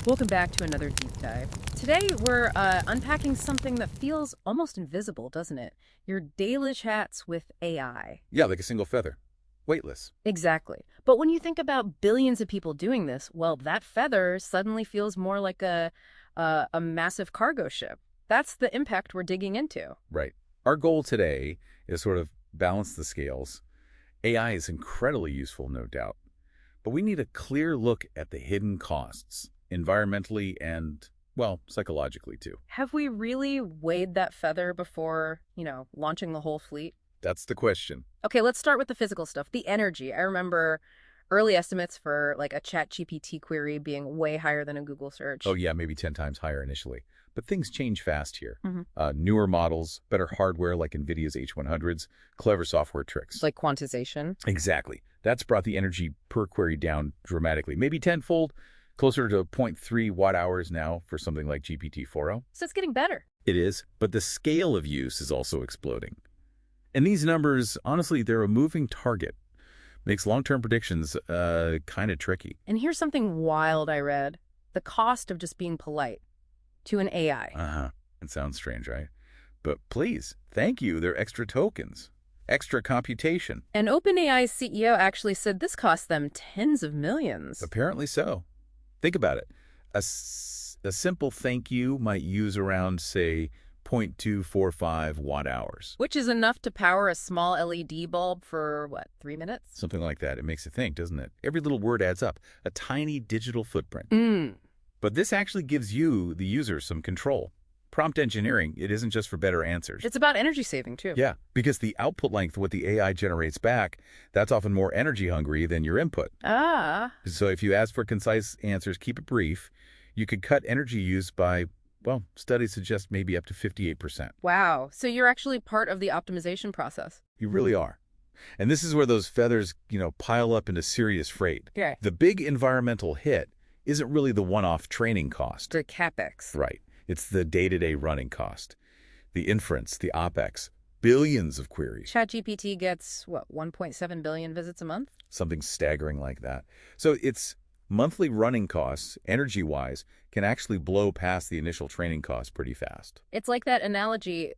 Welcome back to another deep dive. Today we're unpacking something that feels almost invisible, doesn't it? Your daily chats with AI. Yeah, like a single feather. Weightless. Exactly. But when you think about billions of people doing this, well, that feather suddenly feels more like a massive cargo ship. That's the impact we're digging into. Right. Our goal today is sort of balance the scales. AI is incredibly useful, no doubt. But we need a clear look at the hidden costs, environmentally and, well, psychologically too. Have we really weighed that feather before, launching the whole fleet? That's the question. Okay, let's start with the physical stuff. The energy. I remember early estimates for like a ChatGPT query being way higher than a Google search. Oh yeah, maybe 10 times higher initially. But things change fast here. Mhm. Newer models, better hardware like NVIDIA's H100s, clever software tricks. Like quantization. Exactly. That's brought the energy per query down dramatically, maybe tenfold, closer to zero point 0.3 watt-hours now for something like GPT-4o. So it's getting better. It is, but the scale of use is also exploding. And these numbers, honestly, they're a moving target. Makes long-term predictions kind of tricky. And here's something wild I read. The cost of just being polite to an AI. Uh-huh. It sounds strange, right? But please, thank you. They're extra tokens, extra computation. And OpenAI's CEO actually said this cost them tens of millions. Apparently so. Think about it. A simple thank you might use around, say, 0.245 watt-hours. Which is enough to power a small LED bulb for, 3 minutes? Something like that. It makes you think, doesn't it? Every little word adds up. A tiny digital footprint. But this actually gives you, the user, some control. Prompt engineering, it isn't just for better answers. It's about energy saving, too. Yeah, because the output length, what the AI generates back, that's often more energy hungry than your input. Ah. So if you ask for concise answers, keep it brief, you could cut energy use by, well, studies suggest maybe up to 58%. Wow. So you're actually part of the optimization process. You really are. And this is where those feathers, pile up into serious freight. Okay. The big environmental hit isn't really the one-off training cost. The CapEx. Right. It's the day-to-day running cost, the inference, the OpEx, billions of queries. ChatGPT gets, 1.7 billion visits a month? Something staggering like that. So its monthly running costs, energy-wise, can actually blow past the initial training costs pretty fast. It's like that analogy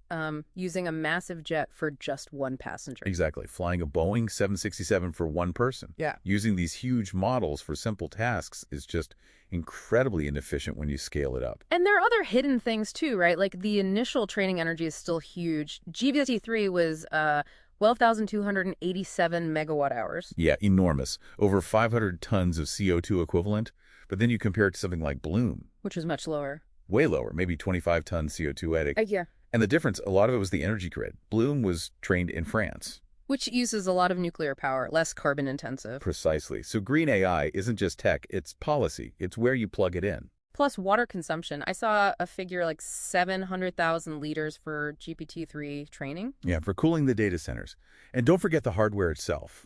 using a massive jet for just one passenger. Exactly. Flying a Boeing 767 for one person. Yeah. Using these huge models for simple tasks is just incredibly inefficient when you scale it up. And there are other hidden things too, right? Like the initial training energy is still huge. GPT-3 was 12,287 megawatt hours. Yeah, enormous. Over 500 tons of CO2 equivalent. But then you compare it to something like Bloom. Which is much lower. Way lower, maybe 25 tons CO2 edit. Yeah. And the difference, a lot of it was the energy grid. Bloom was trained in France. Which uses a lot of nuclear power, less carbon intensive. Precisely. So green AI isn't just tech, it's policy. It's where you plug it in. Plus water consumption. I saw a figure like 700,000 liters for GPT-3 training. Yeah, for cooling the data centers. And don't forget the hardware itself.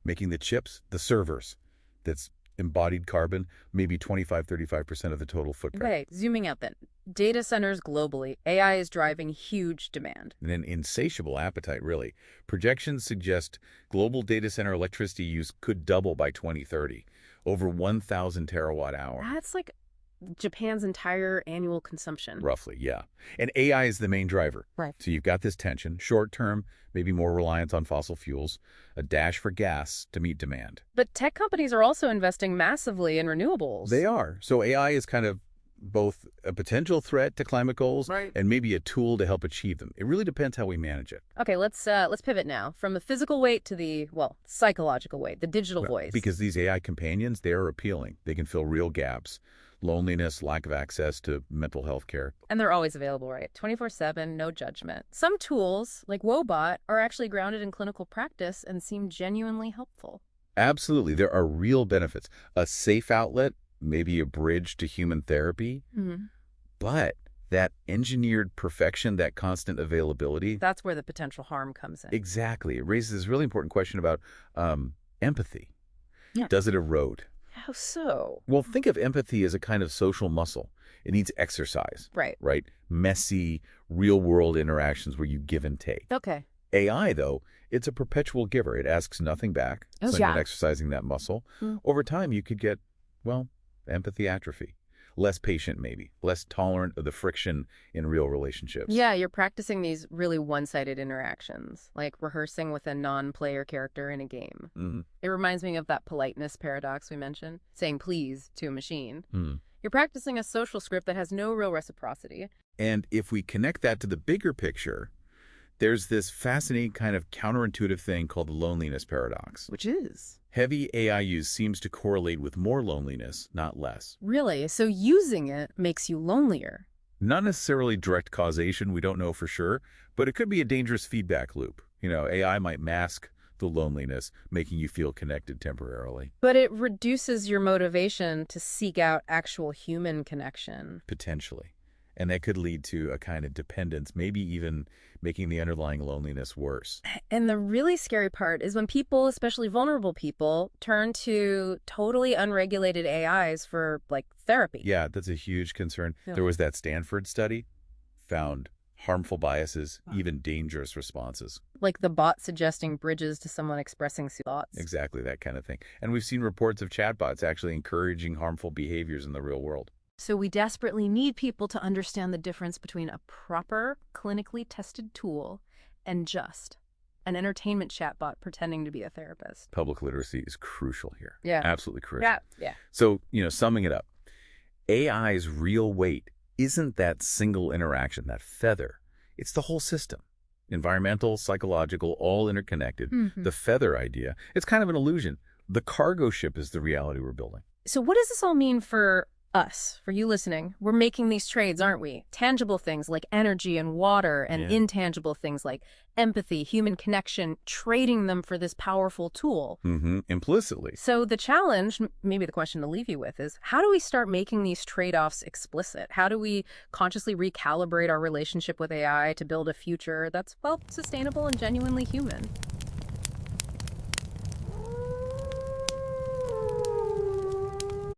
Making the chips, the servers. That's embodied carbon, maybe 25–35% of the total footprint. Okay, zooming out then. Data centers globally. AI is driving huge demand. And an insatiable appetite, really. Projections suggest global data center electricity use could double by 2030, over 1,000 terawatt-hour. That's like Japan's entire annual consumption. Roughly, yeah. And AI is the main driver. Right. So you've got this tension, short-term, maybe more reliance on fossil fuels, a dash for gas to meet demand. But tech companies are also investing massively in renewables. They are. So AI is kind of both a potential threat to climate goals and maybe a tool to help achieve them. It really depends how we manage it. Okay, let's pivot now from the physical weight to the, psychological weight, the digital voice. Because these AI companions, they are appealing. They can fill real gaps. Loneliness, lack of access to mental health care. And they're always available, right? 24/7, no judgment. Some tools, like Wobot, are actually grounded in clinical practice and seem genuinely helpful. Absolutely. There are real benefits. A safe outlet, maybe a bridge to human therapy. But that engineered perfection, that constant availability. That's where the potential harm comes in. Exactly. It raises this really important question about empathy. Yeah. Does it erode? How so? Well, think of empathy as a kind of social muscle. It needs exercise. Right. Messy, real-world interactions where you give and take. Okay. AI, though, it's a perpetual giver. It asks nothing back. So you're not exercising that muscle. Over time, you could get, empathy atrophy. less patient maybe, less tolerant of the friction in real relationships. Yeah, you're practicing these really one-sided interactions, like rehearsing with a non-player character in a game. Hmm. It reminds me of that politeness paradox we mentioned, saying please to a machine. Hmm. You're practicing a social script that has no real reciprocity. And if we connect that to the bigger picture, there's this fascinating kind of counterintuitive thing called the loneliness paradox. Which is? Heavy AI use seems to correlate with more loneliness, not less. Really? So using it makes you lonelier? Not necessarily direct causation, we don't know for sure, but it could be a dangerous feedback loop. AI might mask the loneliness, making you feel connected temporarily. But it reduces your motivation to seek out actual human connection. Potentially. And that could lead to a kind of dependence, maybe even making the underlying loneliness worse. And the really scary part is when people, especially vulnerable people, turn to totally unregulated AIs for, like, therapy. Yeah, that's a huge concern. Yeah. There was that Stanford study, found harmful biases, even dangerous responses. Like the bot suggesting bridges to someone expressing thoughts. Exactly, that kind of thing. And we've seen reports of chatbots actually encouraging harmful behaviors in the real world. So we desperately need people to understand the difference between a proper, clinically tested tool and just an entertainment chatbot pretending to be a therapist. Public literacy is crucial here. Yeah. Absolutely crucial. Yeah. So, summing it up, AI's real weight isn't that single interaction, that feather. It's the whole system. Environmental, psychological, all interconnected. Mm-hmm. The feather idea, it's kind of an illusion. The cargo ship is the reality we're building. So what does this all mean for us, for you listening? We're making these trades, aren't we? Tangible things like energy and water, and intangible things like empathy, human connection, trading them for this powerful tool. Implicitly. So the challenge, maybe the question to leave you with, is how do we start making these trade-offs explicit? How do we consciously recalibrate our relationship with AI to build a future that's, well, sustainable and genuinely human?